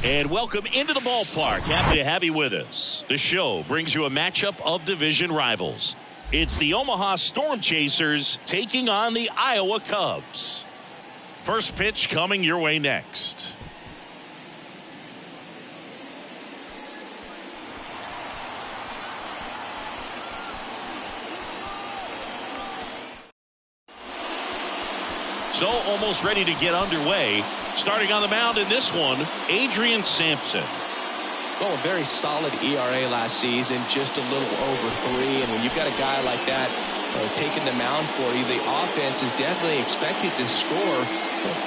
And welcome into the ballpark. Happy to have you with us. The show brings you a matchup of division rivals. It's the Omaha Storm Chasers taking on the Iowa Cubs. First pitch coming your way next. So almost ready to get underway. Starting on the mound in this one, Adrian Sampson. Well, a very solid ERA last season, just a little over 3. And when you've got a guy like that taking the mound for you, the offense is definitely expected to score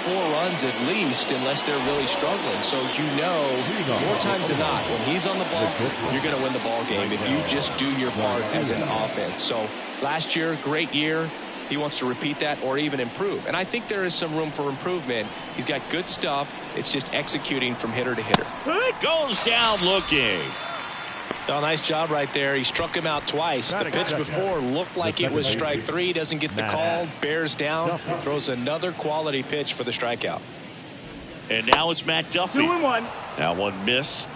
4 runs at least, unless they're really struggling. So more times than not, when he's on the ball, you're going to win the ball game if you just do your part as an offense. So last year, great year. He wants to repeat that or even improve. And I think there is some room for improvement. He's got good stuff. It's just executing from hitter to hitter. Goes down looking. Oh, nice job right there. He struck him out twice. The pitch before looked like it was strike 3. Doesn't get the call. Bears down. Throws another quality pitch for the strikeout. And now it's Matt Duffy. 2-1. That one missed.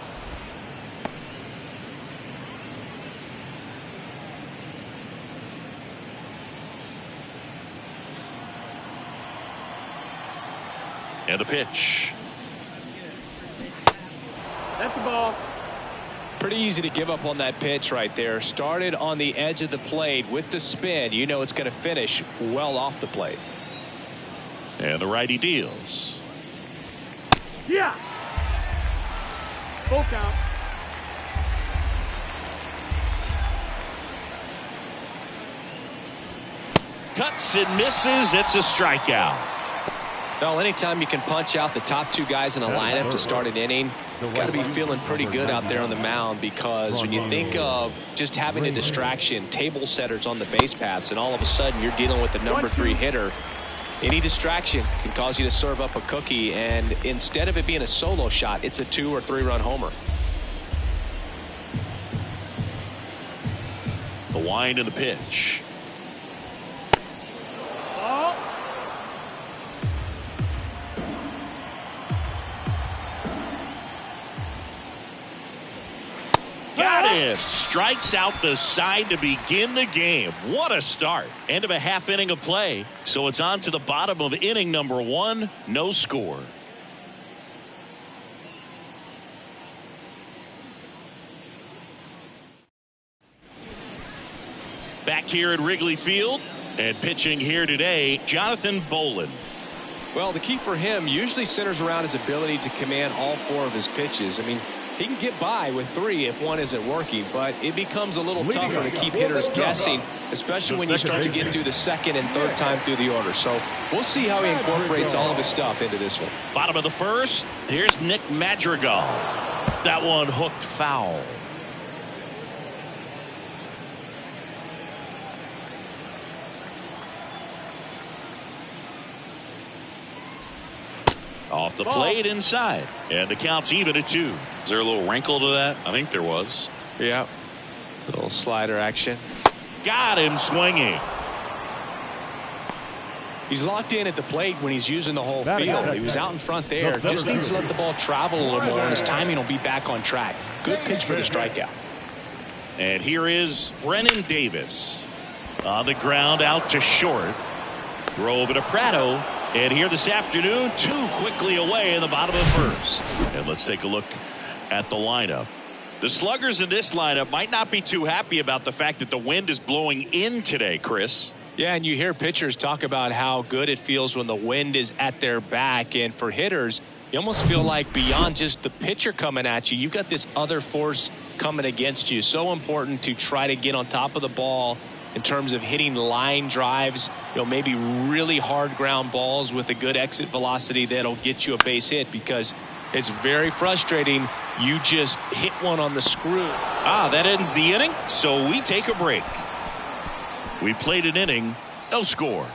And a pitch. That's the ball. Pretty easy to give up on that pitch right there. Started on the edge of the plate with the spin. You know it's going to finish well off the plate. And the righty deals. Yeah. Full count. Cuts and misses. It's a strikeout. Well, anytime you can punch out the top 2 guys in a lineup to start an inning, got to be feeling pretty good out there on the mound, because when you think of just having a distraction, table setters on the base paths, and all of a sudden you're dealing with the number 3 hitter, any distraction can cause you to serve up a cookie, and instead of it being a solo shot, it's a 2 or 3 run homer. The wind and the pitch. Got it. Strikes out the side to begin the game. What a start. End of a half inning of play. So it's on to the bottom of inning number 1. No score. Back here at Wrigley Field and pitching here today, Jonathan Bowlan. Well, the key for him usually centers around his ability to command all 4 of his pitches. I mean, he can get by with 3 if one isn't working, but it becomes a little tougher to keep hitters guessing, especially when you start to get through the second and third time through the order. So we'll see how he incorporates all of his stuff into this one. Bottom of the first, here's Nick Madrigal. That one hooked foul. Off the plate inside. And the count's even at 2. Is there a little wrinkle to that? I think there was. Yeah. A little slider action. Got him swinging. He's locked in at the plate when he's using the whole field. He was out in front there. Just needs to let the ball travel a little more, and his timing will be back on track. Good pitch for the strikeout. And here is Brennan Davis. On the ground out to short. Throw over to Prado. And here this afternoon, 2 quickly away in the bottom of the first. And let's take a look at the lineup. The sluggers in this lineup might not be too happy about the fact that the wind is blowing in today, Chris. Yeah, and you hear pitchers talk about how good it feels when the wind is at their back. And for hitters, you almost feel like beyond just the pitcher coming at you, you've got this other force coming against you. So important to try to get on top of the ball in terms of hitting line drives, maybe really hard ground balls with a good exit velocity that'll get you a base hit, because it's very frustrating. You just hit one on the screw. That ends the inning, so we take a break. We played an inning, no score.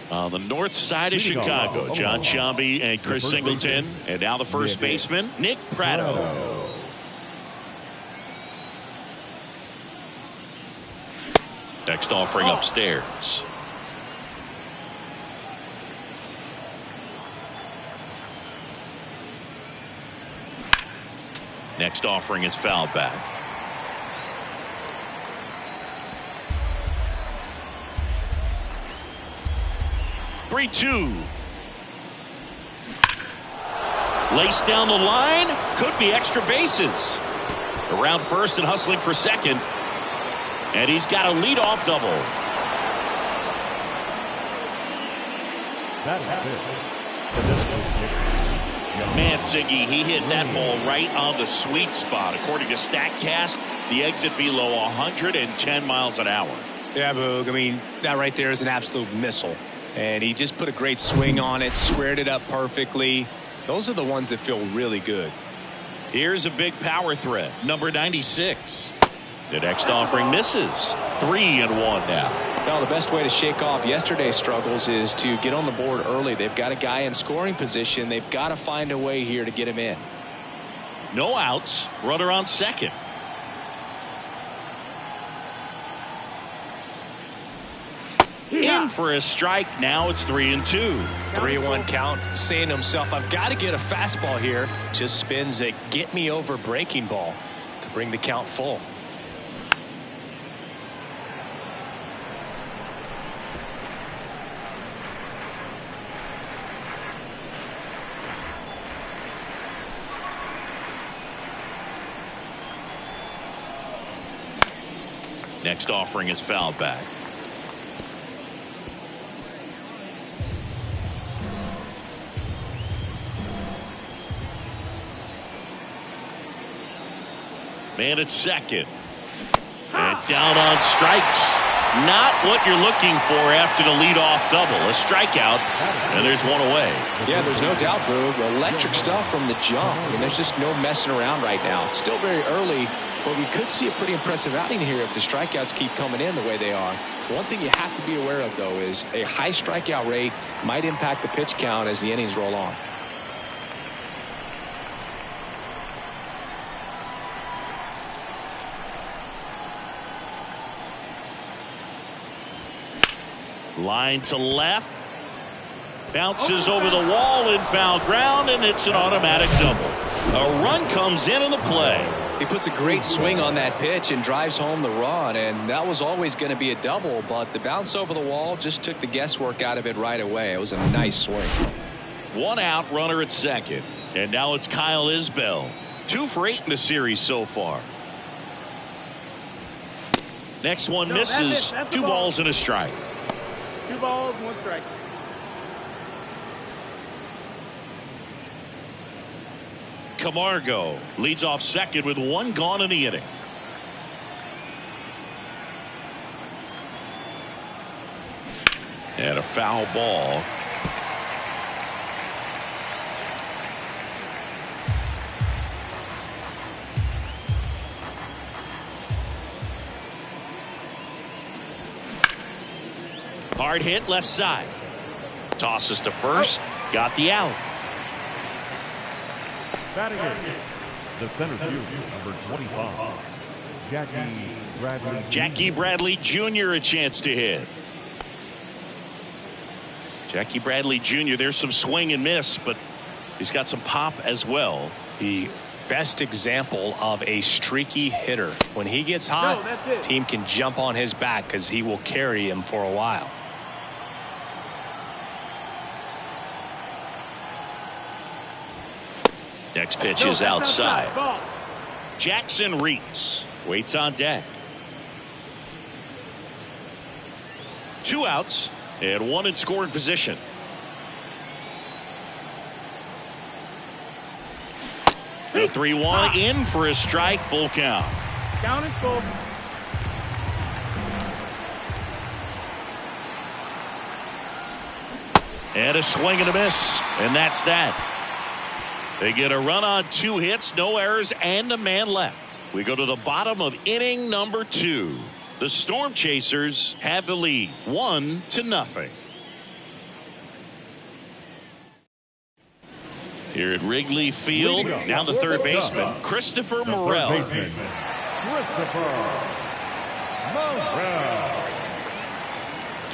On the north side of Chicago, John Sciambi and Chris Singleton. And now the first baseman, Nick Prado. Next offering upstairs. Next offering is fouled back. Three-two. Lace down the line. Could be extra bases. Around first and hustling for second. And he's got a leadoff double. Man, Siggy, he hit that ball right on the sweet spot. According to StatCast, the exit velo 110 miles an hour. Yeah, Boog. I mean, that right there is an absolute missile. And he just put a great swing on it, squared it up perfectly. Those are the ones that feel really good. Here's a big power threat, number 96. The next offering misses. 3-1 now. Well, the best way to shake off yesterday's struggles is to get on the board early. They've got a guy in scoring position. They've got to find a way here to get him in. No outs. Runner on second. In for a strike. Now it's 3-2. 3-1 count. Saying to himself, I've got to get a fastball here. Just spins a get me over breaking ball to bring the count full. Next offering is fouled back. Man at second. And down on strikes. Not what you're looking for after the leadoff double. A strikeout, and there's one away. Yeah, there's no doubt, Boog. Electric stuff from the jump. I mean, there's just no messing around right now. It's still very early, but we could see a pretty impressive outing here if the strikeouts keep coming in the way they are. One thing you have to be aware of, though, is a high strikeout rate might impact the pitch count as the innings roll on. Line to left. Bounces over the wall in foul ground, and it's an automatic double. A run comes in the play. He puts a great swing on that pitch and drives home the run, and that was always going to be a double, but the bounce over the wall just took the guesswork out of it right away. It was a nice swing. One out, runner at second. And now it's Kyle Isbell. 2 for 8 in the series so far. Next one misses. That's 2 balls and a strike. 2 balls, 1 strike. Camargo leads off second with 1 gone in the inning. And a foul ball. Hard hit left side. Tosses to first. Got the out. Batting in the center field, number 25, Jackie Bradley. Jackie Bradley Jr. a chance to hit. Jackie Bradley Jr. There's some swing and miss, but he's got some pop as well. The best example of a streaky hitter. When he gets hot, team can jump on his back because he will carry him for a while. Next pitch is outside. Jackson Reitz waits on deck. 2 outs and 1 in scoring position. The 3-1 in for a strike, full count. Count is full. And a swing and a miss, and that's that. They get a run on 2 hits, no errors, and a man left. We go to the bottom of inning number 2. The Storm Chasers have the lead, 1-0. Here at Wrigley Field, down the third baseman, Christopher Morel. Christopher Morel.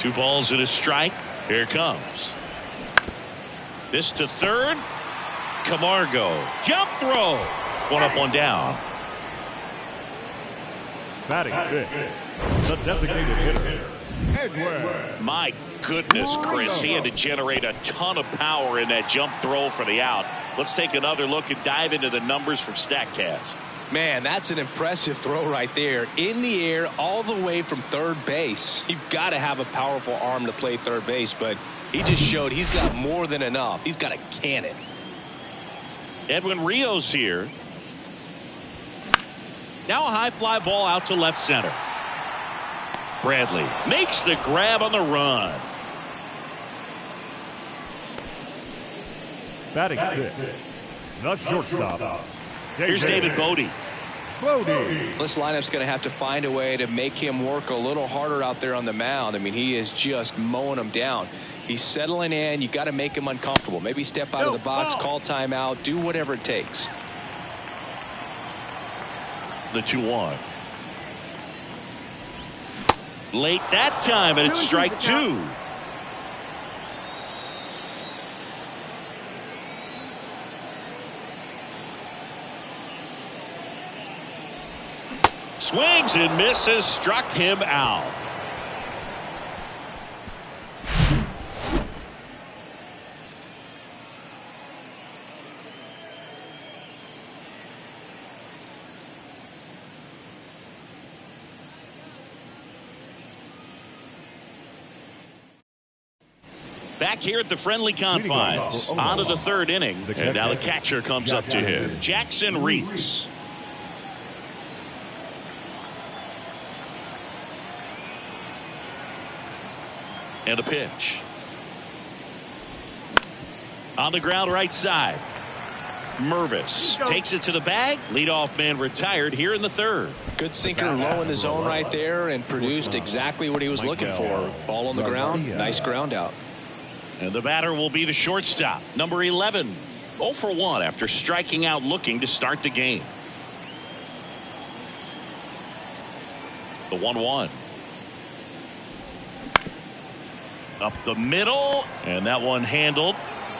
2 balls and a strike. Here it comes. This to third. Camargo. Jump throw. 1 up, 1 down. Batting fifth, the designated hitter, Edwin. My goodness, Chris. He had to generate a ton of power in that jump throw for the out. Let's take another look and dive into the numbers from StatCast. Man, that's an impressive throw right there. In the air, all the way from third base. You've got to have a powerful arm to play third base, but he just showed he's got more than enough. He's got a cannon. Edwin Rios here. Now a high fly ball out to left center. Bradley makes the grab on the run. Batting sixth, the shortstop, Here's David Bodie. This lineup's going to have to find a way to make him work a little harder out there on the mound. I mean, he is just mowing them down. He's settling in. You got to make him uncomfortable. Maybe step out of the box, call timeout, do whatever it takes. The 2-1. Late that time, and it's strike 2. Swings and misses, struck him out. Back here at the friendly confines, on to the third inning, and now the catcher comes up to him, Jackson Reitz. And a pitch. On the ground right side. Mervis takes it to the bag. Leadoff man retired here in the third. Good sinker low in the zone right there and produced exactly what he was looking for. Ball on the ground. Nice ground out. And the batter will be the shortstop, number 11. 0 for 1 after striking out looking to start the game. The 1-1. Up the middle, and that one handled.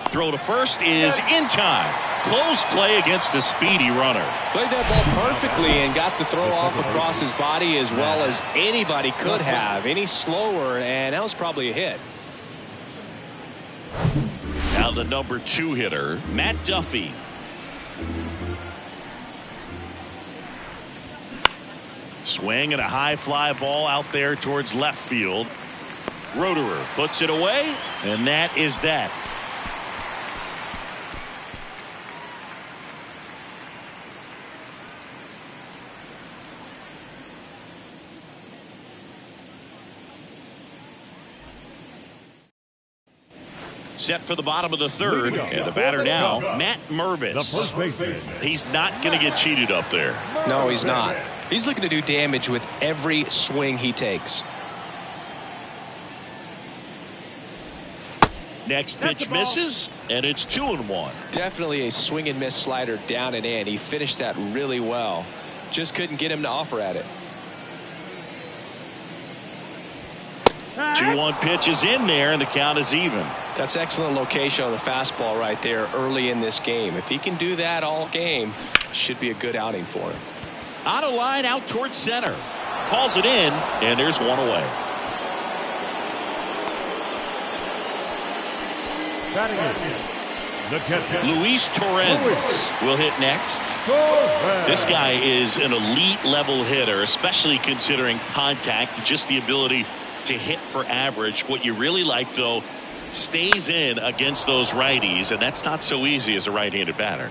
Throw to first is in time. Close play against the speedy runner. Played that ball perfectly and got the throw off across his body as well as anybody could have. Any slower, and that was probably a hit. Now the number 2 hitter, Matt Duffy. Swing and a high fly ball out there towards left field. Roederer puts it away, and that is that. Set for the bottom of the third, and the batter now, Matt Mervis. He's not going to get cheated up there. No, he's not. He's looking to do damage with every swing he takes. Next pitch misses, and it's 2-1. Definitely a swing and miss slider down and in. He finished that really well. Just couldn't get him to offer at it. 2-1 pitch is in there, and the count is even. That's excellent location on the fastball right there early in this game. If he can do that all game, should be a good outing for him. On a line out towards center. Calls it in, and there's one away. Luis Torrens will hit next. This guy is an elite level hitter, especially considering contact, just the ability to hit for average. What you really like, though, stays in against those righties, and that's not so easy as a right-handed batter.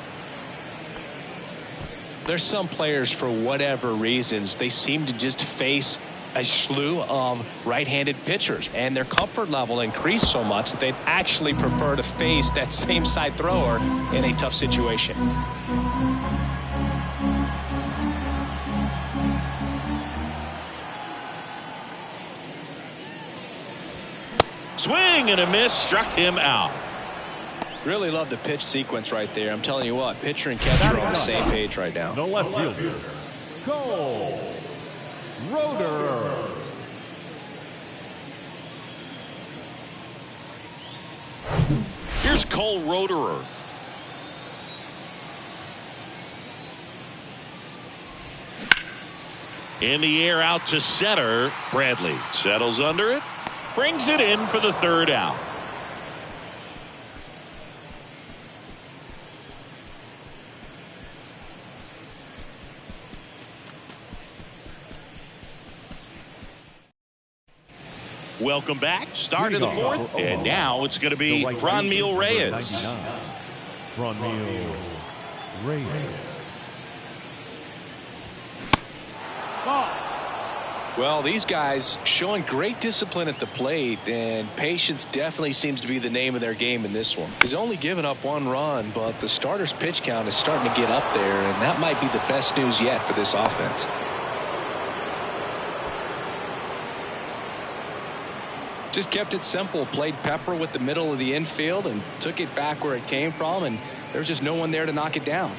There's some players, for whatever reasons, they seem to just face a slew of right-handed pitchers, and their comfort level increased so much that they'd actually prefer to face that same side thrower in a tough situation. Swing and a miss, struck him out. Really love the pitch sequence right there. I'm telling you what, pitcher and catcher are on the same page right now. The left fielder, Cole Roederer. Here's Cole Roederer. In the air out to center. Bradley settles under it. Brings it in for the third out. Welcome back. Start of the fourth. And now it's going to be Franmil Reyes. Franmil Reyes. Well, these guys showing great discipline at the plate, and patience definitely seems to be the name of their game in this one. He's only given up 1 run, but the starter's pitch count is starting to get up there, and that might be the best news yet for this offense. Just kept it simple, played pepper with the middle of the infield and took it back where it came from, and there's just no one there to knock it down.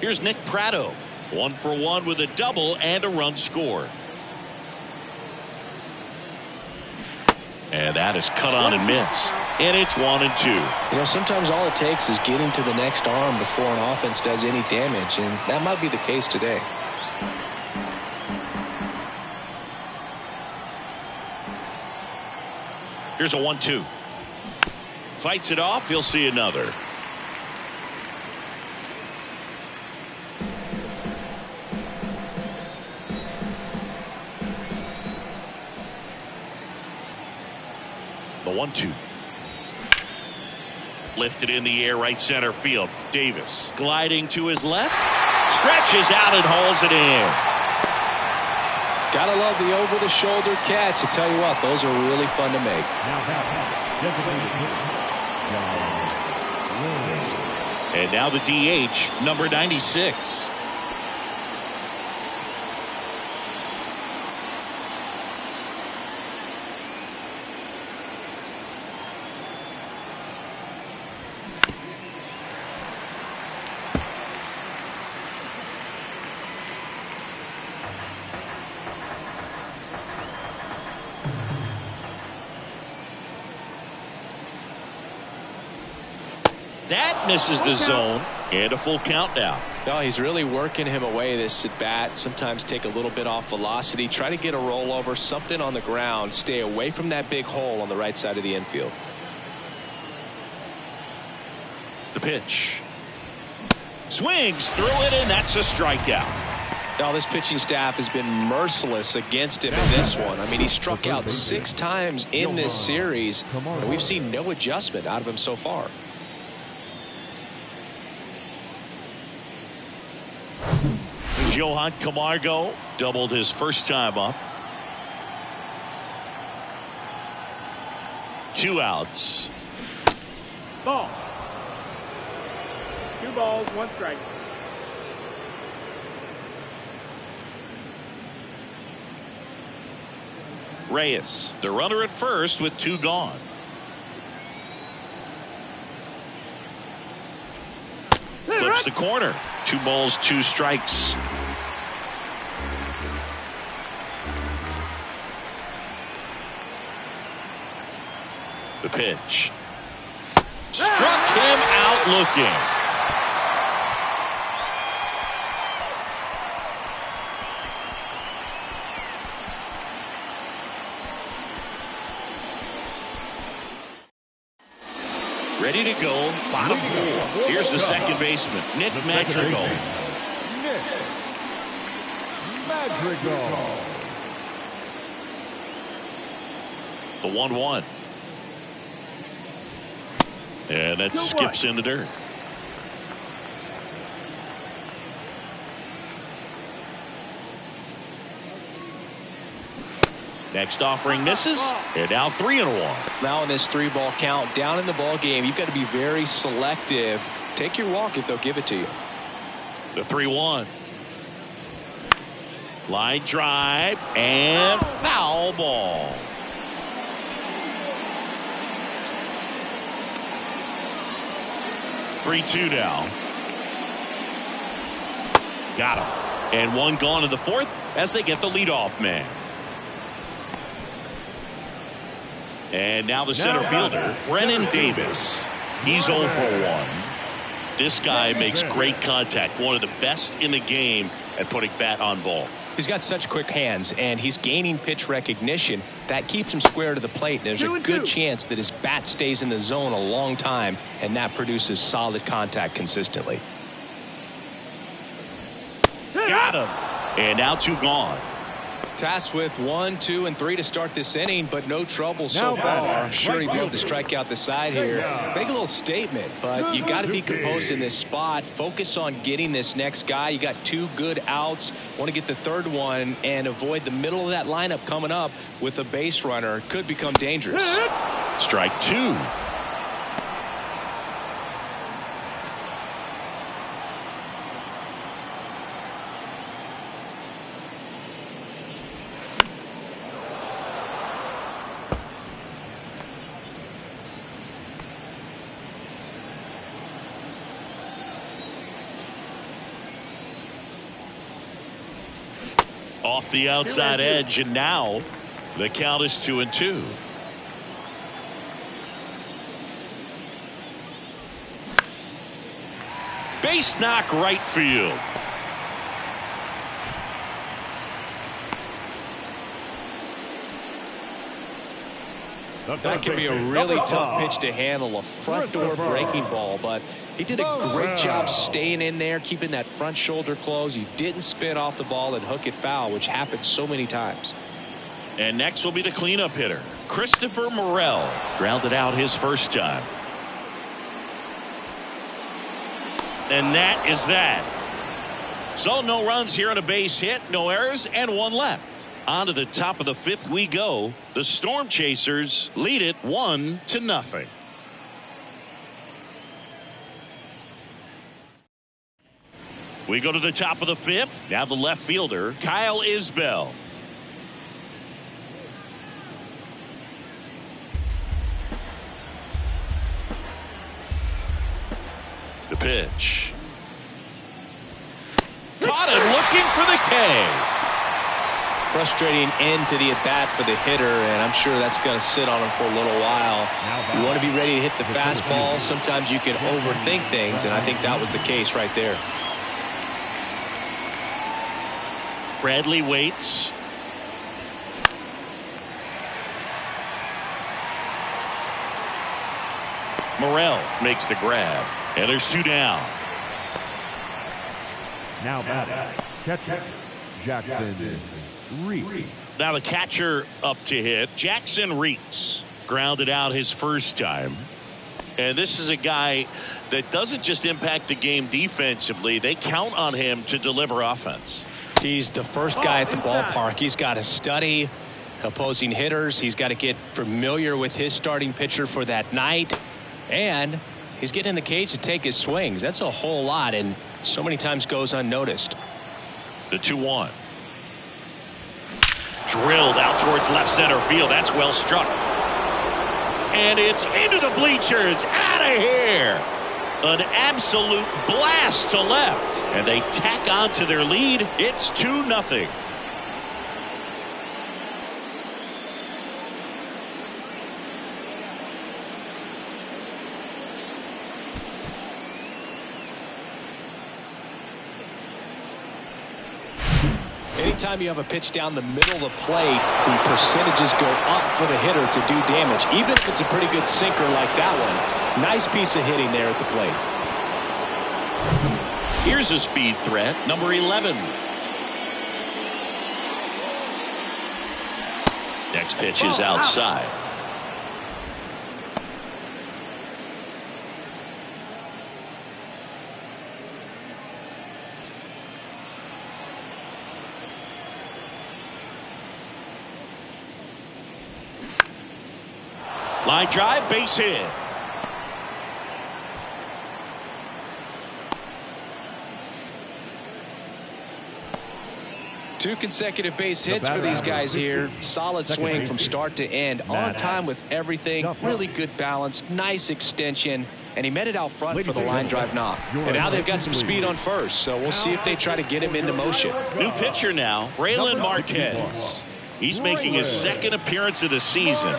Here's Nick Pratto. 1 for 1 with a double and a run scored. And that is cut on and missed. And it's 1-2. You know, sometimes all it takes is getting to the next arm before an offense does any damage, and that might be the case today. Here's a 1-2. Fights it off. He'll see another. The 1-2. Lifted in the air, right center field. Davis gliding to his left. Stretches out and hauls it in. Gotta love the over-the-shoulder catch. I tell you what, those are really fun to make. And now the DH, number 96. That misses the zone, and a full count now. No, he's really working him away this at bat. Sometimes take a little bit off velocity, try to get a rollover, something on the ground, stay away from that big hole on the right side of the infield. The pitch. Swings through it, and that's a strikeout. Now, this pitching staff has been merciless against him in this one. I mean, he struck out 6 times in this series, and we've seen no adjustment out of him so far. Johan Camargo doubled his first time up. 2 outs. Ball. 2 balls, 1 strike. Reyes, the runner at first with 2 gone. Flips the corner. 2 balls, 2 strikes. The pitch. Struck him out looking. Ready to go, bottom 4. Here's the second baseman, Nick Madrigal. Nick Madrigal. The 1-1. And that skips in the dirt. Next offering misses, and now 3-1. Now in this 3-ball count, down in the ball game, you've got to be very selective. Take your walk if they'll give it to you. The 3-1. Line drive and foul ball. (3-2) now. Got him. And 1 gone in the 4th as they get the leadoff man. And now the center fielder, Brennan Davis. He's 0 for 1. This guy makes great contact. One of the best in the game at putting bat on ball. He's got such quick hands, and he's gaining pitch recognition. That keeps him square to the plate. There's a good chance that his bat stays in the zone a long time, and that produces solid contact consistently. Got him. And now 2 gone. Tasked with 1, 2, and 3 to start this inning, but no trouble so far. I'm sure he'll be able to strike out the side here. Make a little statement, but you got to be composed in this spot. Focus on getting this next guy. You got 2 good outs. Want to get the 3rd one and avoid the middle of that lineup coming up with a base runner. Could become dangerous. Strike 2. Off the outside edge, and now the count is 2-2. Base knock right field. That can be a really tough pitch to handle, a front door breaking ball, but he did a great job staying in there, keeping that front shoulder closed. He didn't spin off the ball and hook it foul, which happens so many times. And next will be the cleanup hitter, Christopher Morel. Grounded out his first time. And that is that. So no runs here on a base hit, no errors, and 1 left. On to the top of the 5th we go. The Storm Chasers lead it 1-0. We go to the top of the 5th. Now the left fielder, Kyle Isbell. The pitch. Caught it, looking for the K. Frustrating end to the at-bat for the hitter, and I'm sure that's going to sit on him for a little while. You want to be ready to hit the fastball. Sometimes you can overthink things, and I think that was the case right there. Bradley waits. Morel makes the grab, and there's 2 down. Now batting, catcher, Jackson Reese. Now the catcher up to hit, Jackson Reese. Grounded out his first time. And this is a guy that doesn't just impact the game defensively. They count on him to deliver offense. He's the first guy at the ballpark. He's got to study opposing hitters. He's got to get familiar with his starting pitcher for that night. And he's getting in the cage to take his swings. That's a whole lot, and so many times goes unnoticed. The 2-1. Drilled out towards left center field. That's well struck. And it's into the bleachers. Out of here. An absolute blast to left. And they tack on to their lead. It's 2-0. Anytime you have a pitch down the middle of the plate, the percentages go up for the hitter to do damage, even if it's a pretty good sinker like that one. Nice piece of hitting there at the plate. Here's a speed threat, number 11. Next pitch is outside. Line drive, base hit. Two consecutive base hits for these guys here. Solid swing from start to end. On time with everything. Really good balance. Nice extension. And he met it out front for the line drive knock. And now they've got some speed on first. So we'll see if they try to get him into motion. New pitcher now, Braylon Marquez. He's making his 2nd appearance of the season.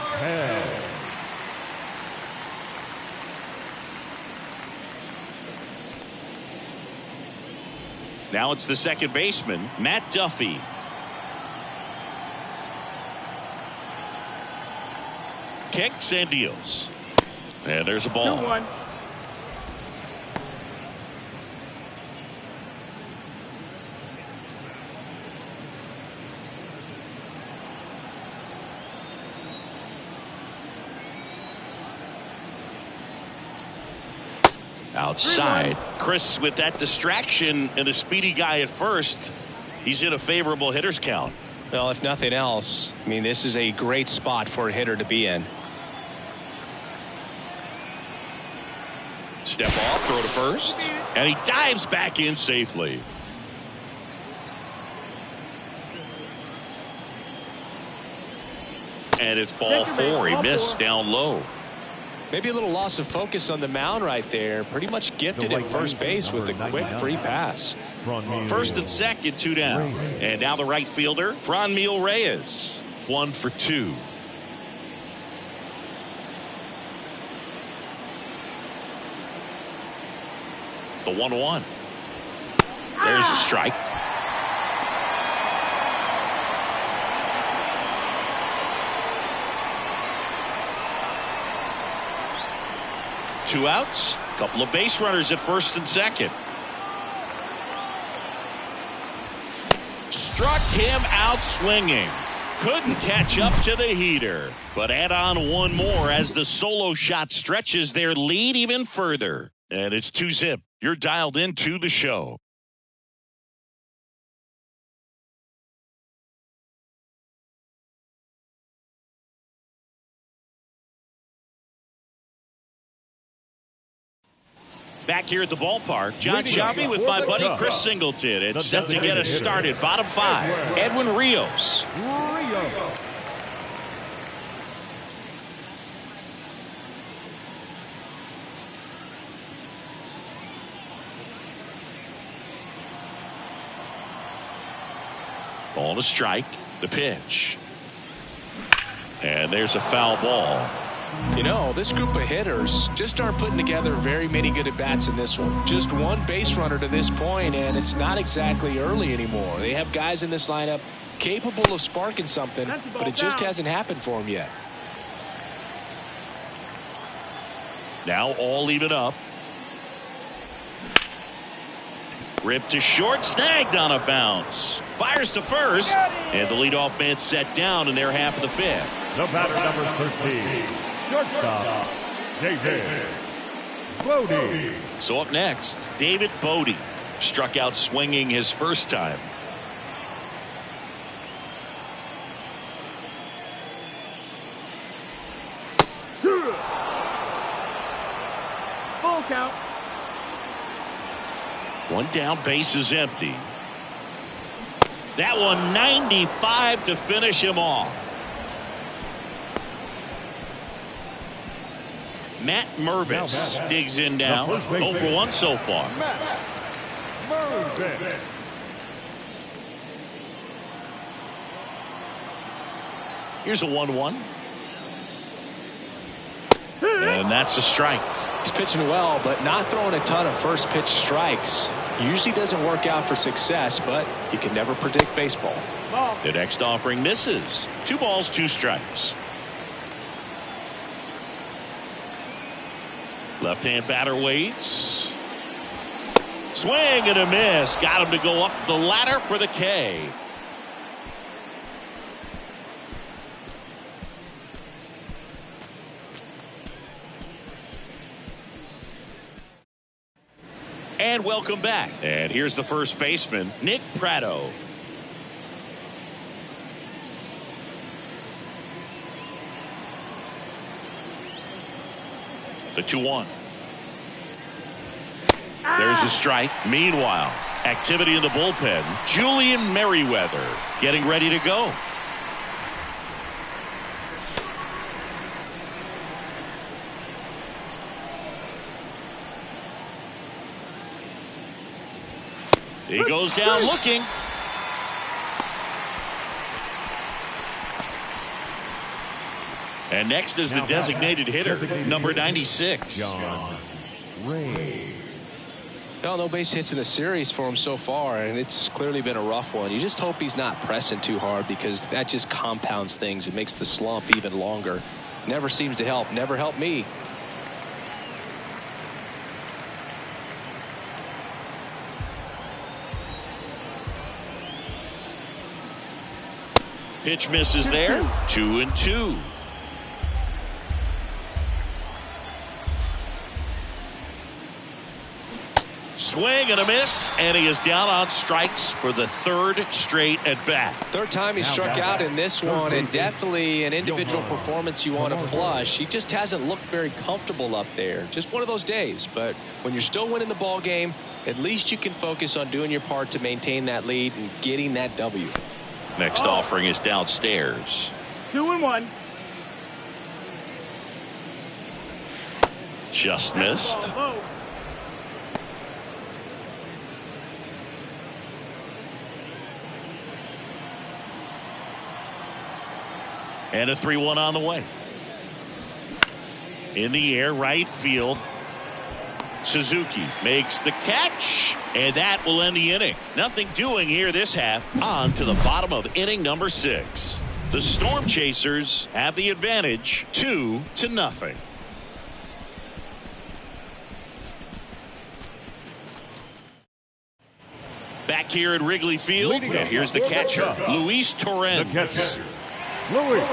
Now it's the second baseman, Matt Duffy. Kicks and deals. And there's a ball. 2-1. Outside. Chris, with that distraction and a speedy guy at first, he's in a favorable hitter's count. Well, if nothing else, I mean, this is a great spot for a hitter to be in. Step off, throw to first, and he dives back in safely. And it's ball 4. He missed down low. Maybe a little loss of focus on the mound right there. Pretty much gifted at first base with a quick free pass. First and second, 2 down. And now the right fielder, Franmil Reyes. 1 for 2. The 1-1. There's a strike. Two outs. Couple of base runners at first and second. Struck him out swinging. Couldn't catch up to the heater. But add on one more as the solo shot stretches their lead even further. And it's 2-zip. You're dialed into the show. Back here at the ballpark, John Sciambi with my buddy Chris Singleton. It's set to get us started. Bottom 5, Edwin Rios. Ball to strike. The pitch. And there's a foul ball. You know, this group of hitters just aren't putting together very many good at-bats in this one. Just one base runner to this point, and it's not exactly early anymore. They have guys in this lineup capable of sparking something, but it just hasn't happened for them yet. Now all even up. Ripped to short, snagged on a bounce. Fires to first, and the leadoff man set down in their half of the 5th. The batter, number 13, shortstop, David Bote. So up next, David Bote. Struck out swinging his first time. Full count. One down, base is empty. That one 95 to finish him off. Matt Mervis digs in now. 0 for 1 so far. Here's a 1-1. And that's a strike. He's pitching well, but not throwing a ton of first pitch strikes. Usually doesn't work out for success, but you can never predict baseball. The next offering misses. 2 balls, 2 strikes. Left-hand batter waits. Swing and a miss. Got him to go up the ladder for the K. And welcome back. And here's the first baseman, Nick Pratto. The 2-1. There's a strike. Meanwhile, activity in the bullpen. Julian Merriweather getting ready to go. He goes down looking. And next is the designated hitter, number 96. John Ray. Well, no base hits in the series for him so far, and it's clearly been a rough one. You just hope he's not pressing too hard, because that just compounds things. It makes the slump even longer. Never seems to help. Never helped me. Pitch misses there. 2-2. Swing and a miss, and he is down on strikes for the third straight at bat. Third time he struck out in this one, and definitely an individual performance you want to flush. He just hasn't looked very comfortable up there. Just one of those days. But when you're still winning the ball game, at least you can focus on doing your part to maintain that lead and getting that W. Next offering is downstairs. 2-1. Just missed. Low. And a 3-1 on the way. In the air, right field. Suzuki makes the catch, and that will end the inning. Nothing doing here this half. On to the bottom of inning number 6. The Storm Chasers have the advantage, 2-0. Back here at Wrigley Field, and here's the catcher, Luis Torrens. The catcher, Luis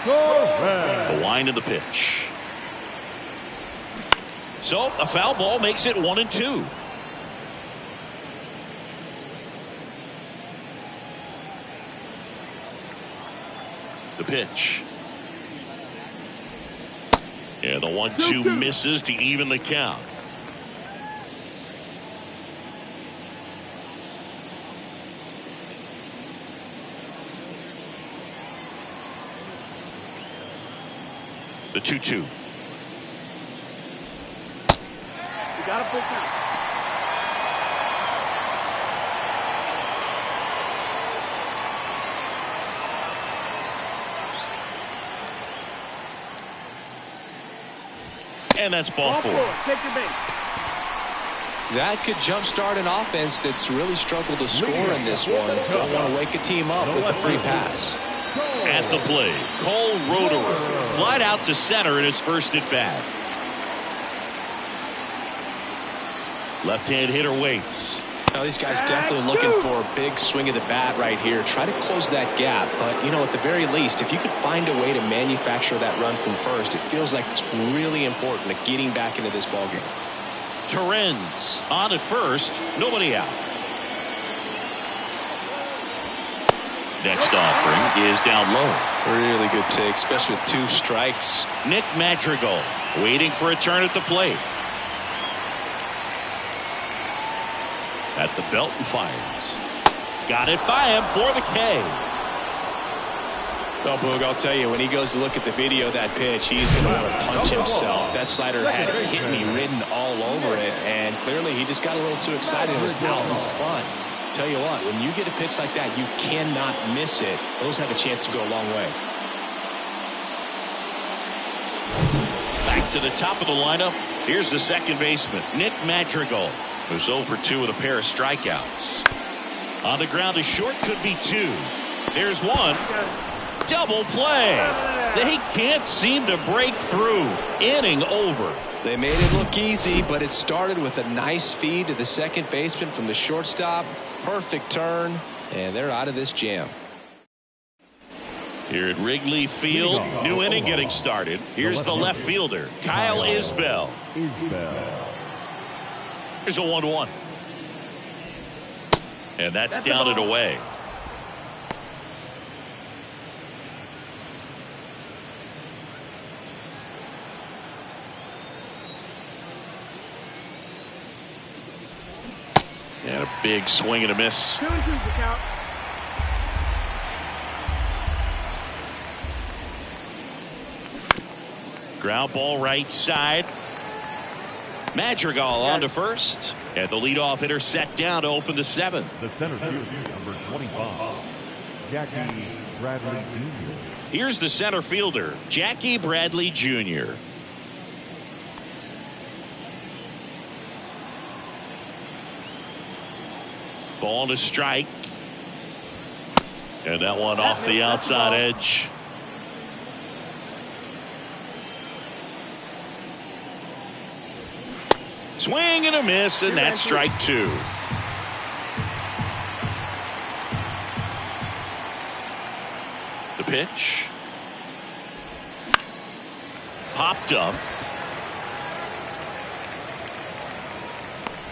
Torrens. The wind of the pitch. So a foul ball makes it 1-2. The pitch. And the 1-2 misses to even the count. The 2-2. You got a full count. And that's ball 4. Take your base. That could jumpstart an offense that's really struggled to score in this one. Don't want to wake a team up with a free pass. At the plate, Cole Roederer flied out to center in his first at bat. Left-hand hitter waits. Now these guys definitely looking for a big swing of the bat right here. Try to close that gap. But, you know, at the very least, if you could find a way to manufacture that run from first, it feels like it's really important to getting back into this ballgame. Torrens on at first. Nobody out. Next offering is down low. Really good take, especially with 2 strikes. Nick Madrigal waiting for a turn at the plate. At the belt and fires. Got it by him for the K. Well, Boog, I'll tell you, when he goes to look at the video of that pitch, he's going to want to punch himself. That slider had hit me written all over it, and clearly he just got a little too excited and was out in front. Tell you what, when you get a pitch like that, you cannot miss it. Those have a chance to go a long way. Back to the top of the lineup. Here's the second baseman, Nick Madrigal, who's 0 for 2 with a pair of strikeouts. On the ground to short, could be 2. There's 1. Double play. They can't seem to break through. Inning over. They made it look easy, but it started with a nice feed to the second baseman from the shortstop. Perfect turn, and they're out of this jam. Here at Wrigley Field, new inning getting started. Here's the left fielder, Kyle Isbell. Here's a 1-1. And that's down and away. And a big swing and a miss. 2-2 the count. Ground ball right side. Madrigal on to first. And the leadoff hitter set down to open the 7th. The center fielder, number 25, Jackie Bradley Jr. Here's the center fielder, Jackie Bradley Jr. Ball to strike. And that one off the outside edge. Swing and a miss, and that's strike two. The pitch. Popped up.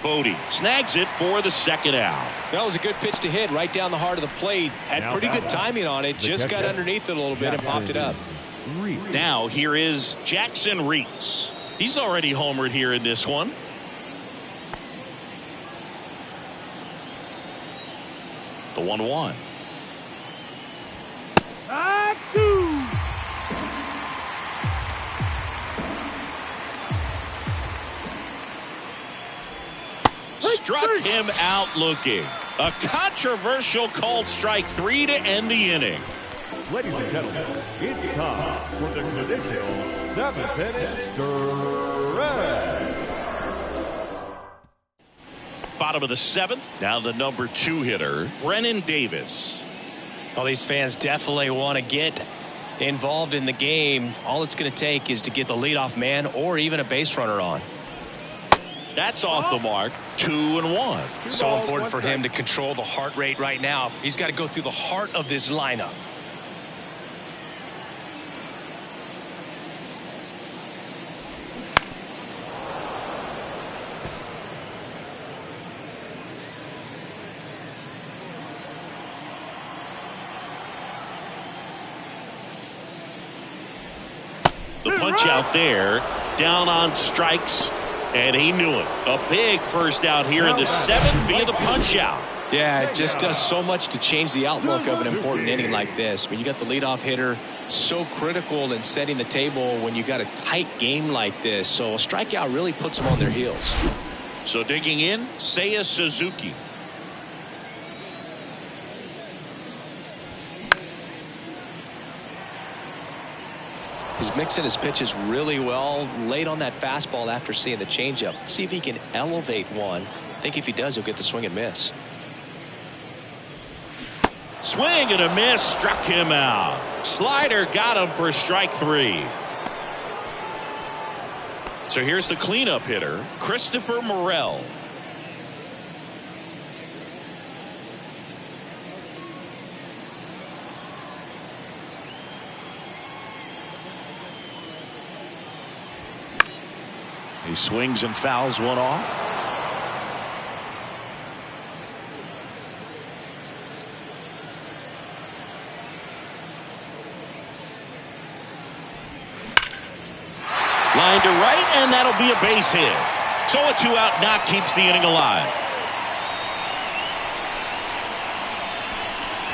Bodie snags it for the second out. That was a good pitch to hit right down the heart of the plate. Had pretty good timing on it. Just got underneath it a little bit and popped it up. Now here is Jackson Reitz. He's already homered here in this one. The 1-1. Struck him out looking. A controversial called strike three to end the inning. Ladies and gentlemen, it's time for the traditional 7th-inning stretch. Bottom of the 7th. Now the number 2 hitter, Brennan Davis. Well, these fans definitely want to get involved in the game. All it's going to take is to get the leadoff man or even a base runner on. That's off the mark. 2-1. So important for him to control the heart rate right now. He's got to go through the heart of this lineup. The punch out there, down on strikes, and he knew it. A big first out here in the 7th via the punch out. Yeah, it just does so much to change the outlook of an important inning like this. When you got the leadoff hitter, so critical in setting the table when you got a tight game like this. So a strikeout really puts them on their heels. So digging in, Seiya Suzuki. He's mixing his pitches really well, late on that fastball after seeing the changeup. See if he can elevate one. I think if he does, he'll get the swing and miss. Swing and a miss, struck him out. Slider got him for strike 3. So here's the cleanup hitter, Christopher Morel. He swings and fouls one off. Line to right, and that'll be a base hit. So a 2-out knock keeps the inning alive.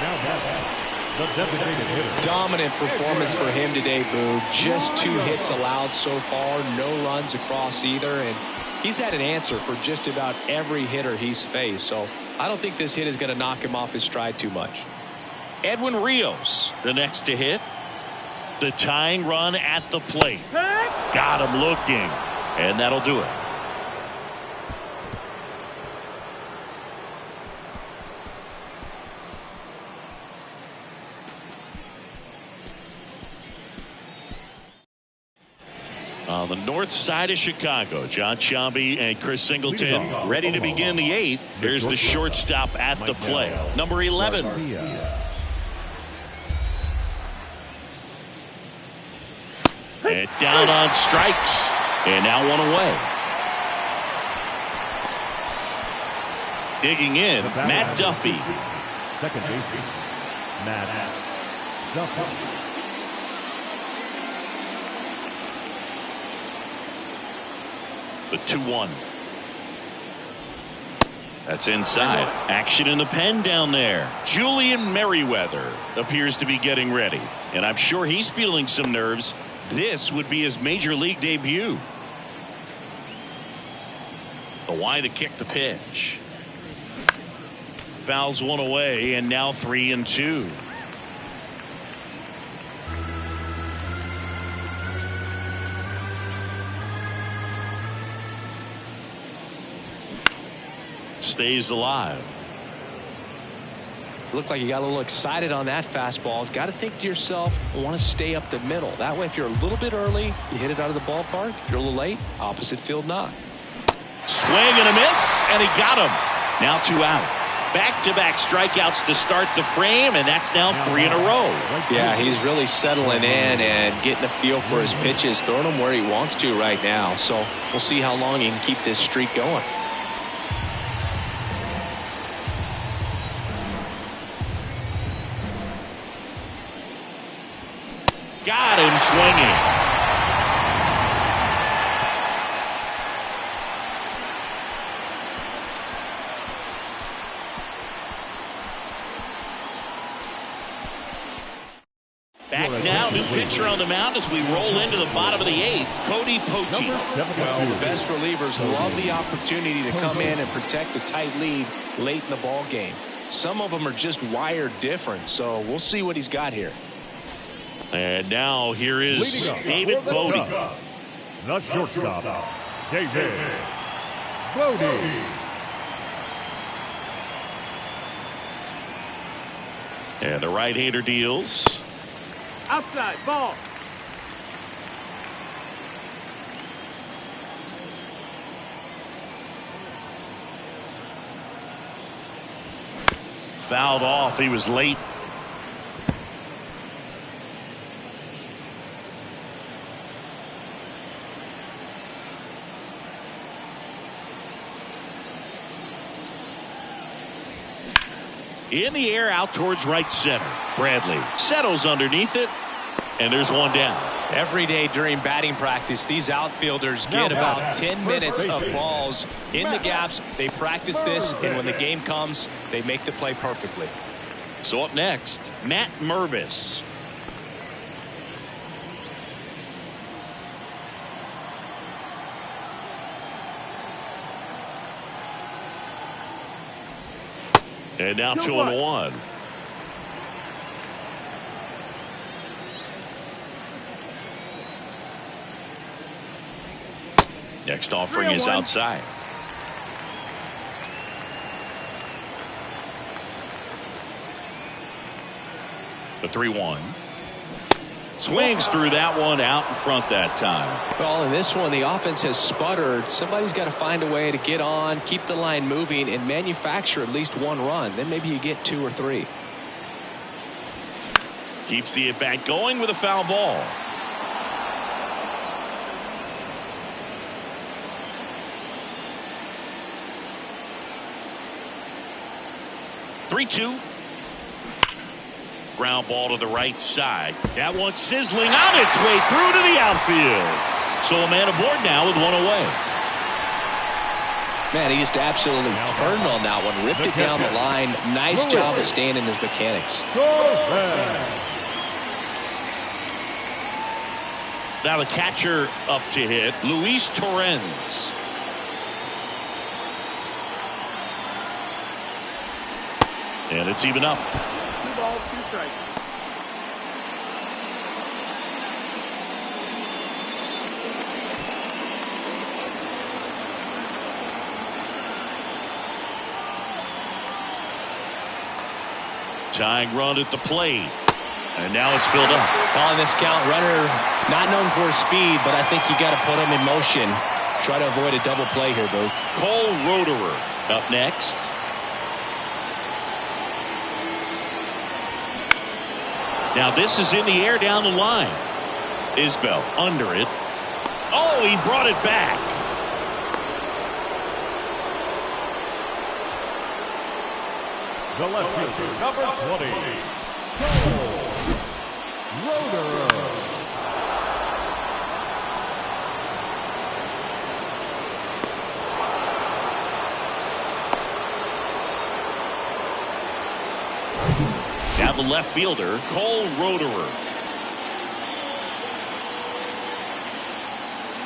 Now that's the designated hitter. Dominant performance for him today, Boo. Just 2 hits allowed so far, no runs across either, and he's had an answer for just about every hitter he's faced. So I don't think this hit is going to knock him off his stride too much. Edwin Rios, the next to hit. The tying run at the plate. Got him looking, and that'll do it. On the north side of Chicago, John Sciambi and Chris Singleton ready to begin the 8th. Here's the shortstop at the plate, number 11. And down on strikes, and now one away. Digging in, Matt Duffy. Second baseman, Matt Duffy. The 2-1. That's inside. Action in the pen down there. Julian Merriweather appears to be getting ready, and I'm sure he's feeling some nerves. This would be his major league debut. The wide to kick the pitch. Fouls one away, and now 3-2. Stays alive. Looked like you got a little excited on that fastball. Got to think to yourself, I want to stay up the middle. That way, if you're a little bit early, you hit it out of the ballpark. If you're a little late, opposite field knock. Swing and a miss, and he got him. Now 2 out. Back-to-back strikeouts to start the frame, and that's now 3 in a row. Yeah, he's really settling in and getting a feel for his pitches, throwing them where he wants to right now. So we'll see how long he can keep this streak going. Got him swinging. Back now, new pitcher on the mound as we roll into the bottom of the 8th, Cody Poteet. Well, the best relievers love the opportunity to come in and protect the tight lead late in the ball game. Some of them are just wired different, so we'll see what he's got here. And now here is David Bote. The shortstop, David Bote. And the right-hander deals. Outside, ball. Fouled off. He was late. In the air out towards right center. Bradley settles underneath it, and there's one down. Every day during batting practice, these outfielders get about 10 minutes of balls in the gaps. They practice this, and when the game comes, they make the play perfectly. So up next, Matt Mervis. And now 2-1. Next offering is outside. The 3-1. Swings through that one out in front that time. Well, in this one, the offense has sputtered. Somebody's got to find a way to get on, keep the line moving, and manufacture at least one run. Then maybe you get 2 or 3. Keeps the at-bat going with a foul ball. (3-2). Ground ball to the right side. That one sizzling on its way through to the outfield. So a man aboard now with one away. Man, he just absolutely turned on that one, ripped it down the line. Nice job of staying in his mechanics. Now the catcher up to hit, Luis Torrens. And it's even up. 2 balls, 2 strikes. Tying run at the plate. And now it's filled up. On this count, runner not known for his speed, but I think you got to put him in motion. Try to avoid a double play here, Boo. Cole Roederer up next. Now this is in the air down the line. Isbell under it. Oh, he brought it back. The left fielder, number 20, Cole Roederer. Now the left fielder, Cole Roederer.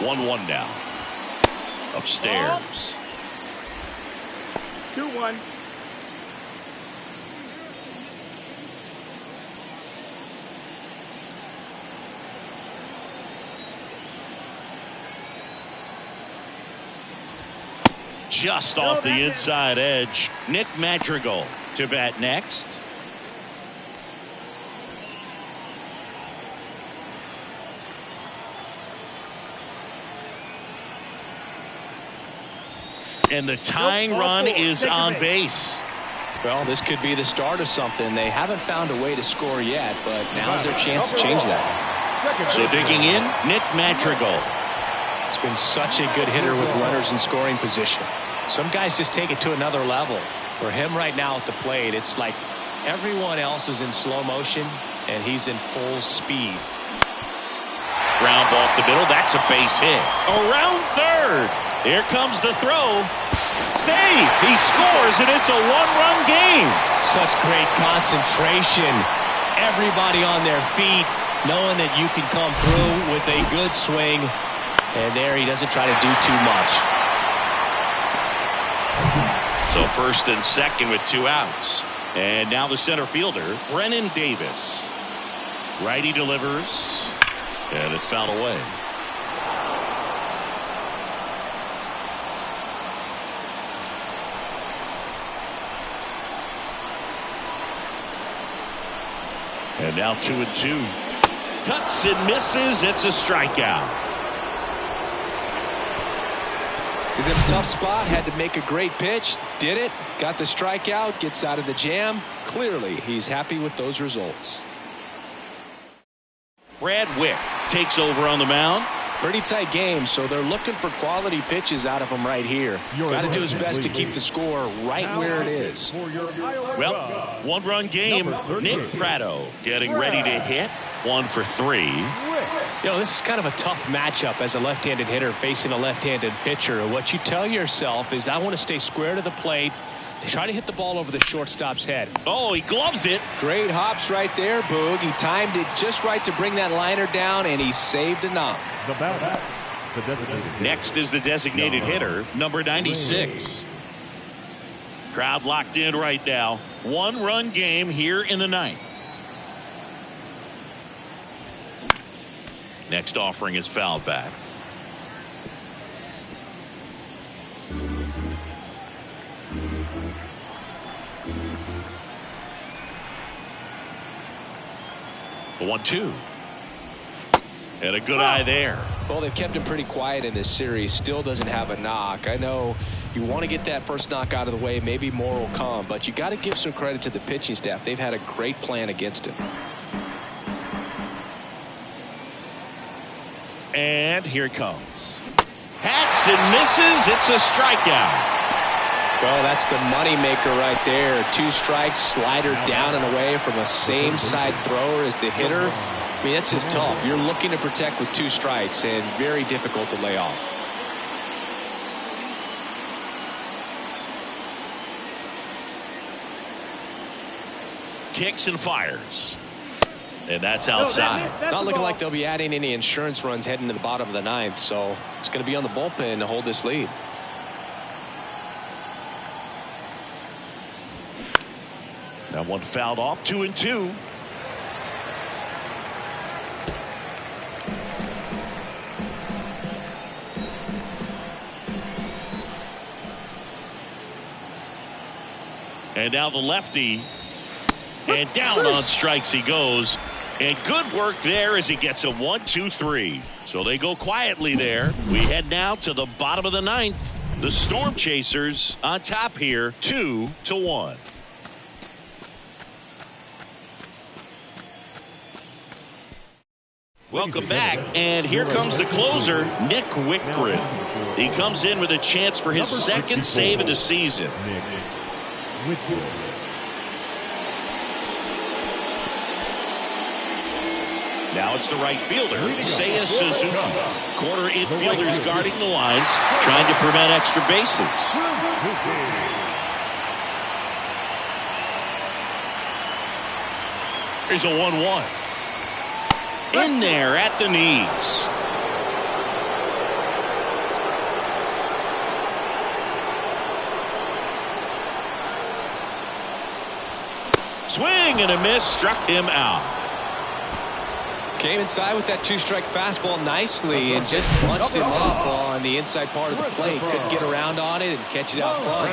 1-1 now. Upstairs. 2-1. Just off the inside edge. Nick Madrigal to bat next. And the tying run is on base. Well, this could be the start of something. They haven't found a way to score yet, but now's their chance to change that. So digging in, Nick Madrigal. It's been such a good hitter with runners in scoring position. Some guys just take it to another level. For him right now at the plate, it's like everyone else is in slow motion, and he's in full speed. Ground ball up the middle. That's a base hit. Around third. Here comes the throw. Save. He scores, and it's a one-run game. Such great concentration. Everybody on their feet, knowing that you can come through with a good swing. And there he doesn't try to do too much. So first and second with 2 outs. And now the center fielder, Brennan Davis. Righty delivers. And it's fouled away. And now 2-2. Cuts and misses. It's a strikeout. He's in a tough spot. Had to make a great pitch. Did it. Got the strikeout. Gets out of the jam. Clearly, he's happy with those results. Brad Wick takes over on the mound. Pretty tight game, so they're looking for quality pitches out of him right here. Got to do his best to keep the score right where it is. Well, one-run game. Nick Pratto getting ready to hit. 1 for 3. You know, this is kind of a tough matchup as a left-handed hitter facing a left-handed pitcher. What you tell yourself is, I want to stay square to the plate, try to hit the ball over the shortstop's head. Oh, he gloves it. Great hops right there, Boog. He timed it just right to bring that liner down, and he saved a knock. The batter, the designated hitter. Next is the designated hitter, number 96. Crowd locked in right now. One-run game here in the 9th. Next offering is fouled back. The 1-2. And a good eye there. Well, they've kept him pretty quiet in this series. Still doesn't have a knock. I know you want to get that first knock out of the way. Maybe more will come. But you got to give some credit to the pitching staff. They've had a great plan against him. And here it comes. Hacks and misses. It's a strikeout. Well, that's the money maker right there. 2 strikes, slider down and away from a same side thrower as the hitter. I mean, that's just tough. You're looking to protect with 2 strikes and very difficult to lay off. Kicks and fires. And that's outside. Not looking like they'll be adding any insurance runs heading to the bottom of the 9th, so it's going to be on the bullpen to hold this lead. That one fouled off. 2-2. And now the lefty. And down on strikes he goes. And good work there as he gets a 1-2-3. So they go quietly there. We head now to the bottom of the 9th. The Storm Chasers on top here, 2-1. Welcome back, and here comes the closer, Nick Wickren. He comes in with a chance for his second save of the season. Nick Wickren. Now it's the right fielder, Seiya Suzuki. Corner infielders guarding the lines, trying to prevent extra bases. Here's a 1-1. In there at the knees. Swing and a miss, struck him out. Came inside with that 2-strike fastball nicely and just bunched him up on the inside part of the plate. Couldn't get around on it and catch it out front.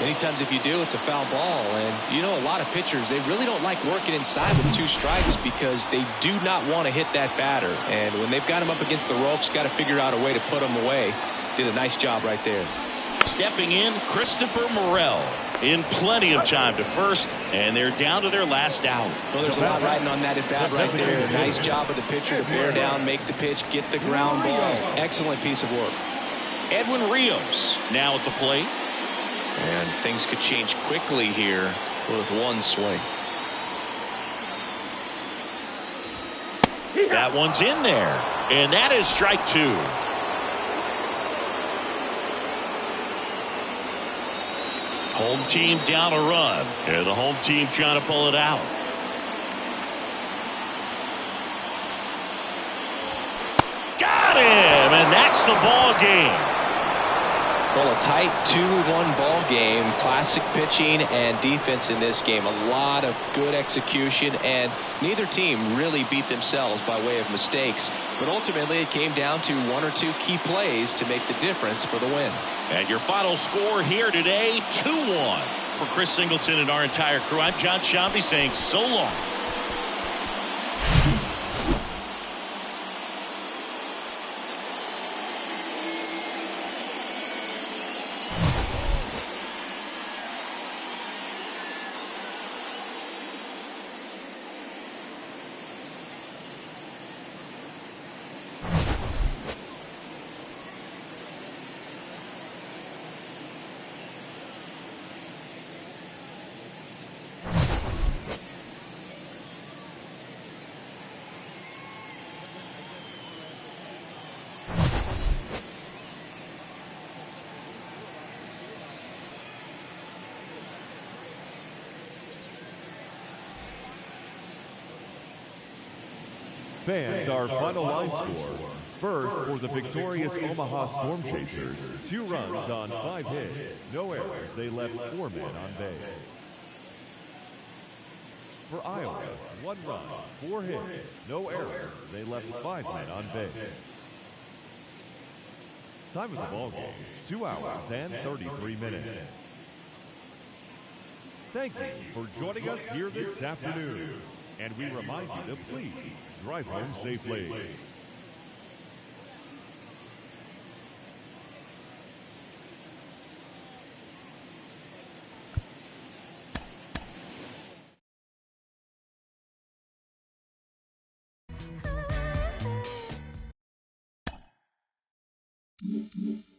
Many times if you do, it's a foul ball. And you know, a lot of pitchers, they really don't like working inside with 2 strikes because they do not want to hit that batter. And when they've got him up against the ropes, got to figure out a way to put him away. Did a nice job right there. Stepping in, Christopher Morel. In plenty of time to first, and they're down to their last out. Well, there's a lot riding on that at bat right there. Nice job of the pitcher to bear down, make the pitch, get the ground ball. Excellent piece of work. Edwin Rios now at the plate. And things could change quickly here with one swing. That one's in there, and that is strike two. Home team down a run, and the home team trying to pull it out. Got him, and that's the ball game. Well, a tight 2-1 ball game. Classic pitching and defense in this game. A lot of good execution, and neither team really beat themselves by way of mistakes. But ultimately, it came down to one or two key plays to make the difference for the win. And your final score here today, 2-1. For Chris Singleton and our entire crew, I'm John Shambi saying so long. Fans, our final line score. First, for the victorious Omaha Storm Chasers, 2 runs on 5 hits, no errors. They left 4 men on base. For Iowa, 1 run, 4 hits, no errors. They left 5 men on base. Time of the ball game, 2 hours and 33 minutes. Thank you for joining us here this afternoon. And we remind you to please drive home safely. Ah, ah, ah.